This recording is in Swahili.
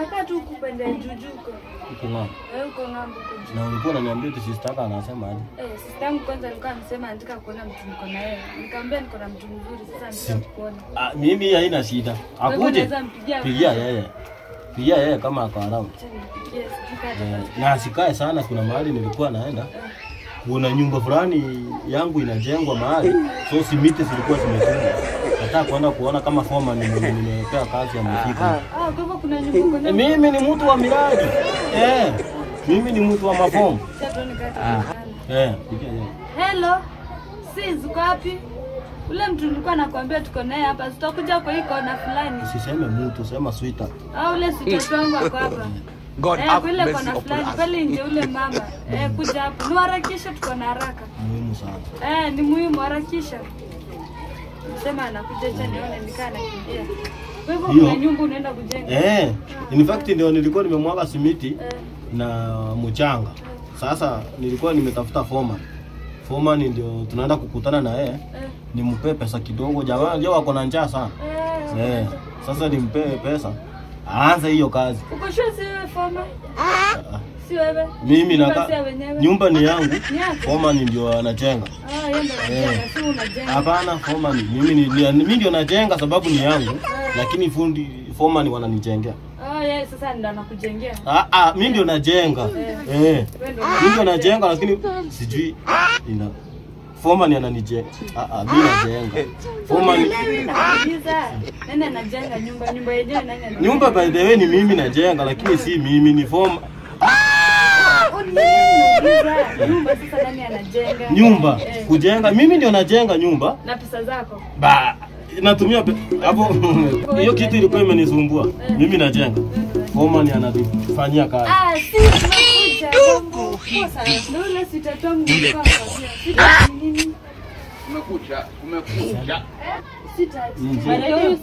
Nakaa tu kupenda jujuko. Uko ng'ambo. Uko ng'ambo kujujuko. Na ulikuwa unaniambia tu sister yako anasema aje? Sister yangu kwanza alikuwa anasema anataka kuona mtu niko na yeye. Nikamwambia niko na mtu mzuri sasa nataka kuona. Mimi haina shida. Akuje. Pigia yeye. Pigia yeye kama ako around. Na asikae sana, kuna mahali nilikuwa naenda. Kuna nyumba fulani yangu inajengwa mahali. So simiti zilikuwa zimetungwa. Nataka kwenda kuona kama foreman nimepewa kazi amefika. Kwa hivyo kuna nyumba kuna. Mimi ni mtu wa miradi. Mimi ni mtu wa mafomu. Pigia yeye. Hello. Sis, uko wapi? Ule mtu nilikuwa nakwambia tuko naye hapa. Tutakuja kwa hii kona fulani. Usiseme mtu, sema sweeter. Ule sweeter wangu ako hapa. God have kule kona fulani pale nje ule mama. Kuja hapo. Niharakisha, tuko na haraka. Muhimu sana. Ni muhimu, harakisha. Sema anakuja cha nione nikaa nakimbia. Kwa hivyo kuna nyumba unaenda kujenga. In fact ndio nilikuwa nimemwaga simiti na mchanga. Sasa nilikuwa nimetafuta foreman. Foreman ndio tunaenda kukutana na yeye. Nimpe pesa kidogo, jamaa leo wako na njaa sana. Sasa nimpe pesa. Aanze hiyo kazi. Uko sure si wewe foreman? Si wewe. Mimi na nyumba ni yangu. Foreman ndio anajenga. Yeye ndio anajenga, si unajenga. Hapana, foreman mimi ndio najenga sababu ni yangu, lakini fundi foreman wananijengea. Yeye sasa ndio anakujengea. Mimi ndio najenga. Mimi ndio najenga lakini sijui ina foreman ananijenga. Mimi najenga. Foreman nani anajenga nyumba yenyewe nani anajenga? Nyumba by the way ni mimi najenga lakini si mimi, ni foreman. Nyumba sasa nani anajenga? Nyumba kujenga mimi ndio najenga nyumba. Na pesa zako? Natumia hapo hiyo kitu ilikuwa imenisumbua. Mimi najenga. Foreman anafanyia kazi. Si tumekuja. Sasa ndio ile sitatonga kwa sababu nini? Umekuja. Sitati. Bado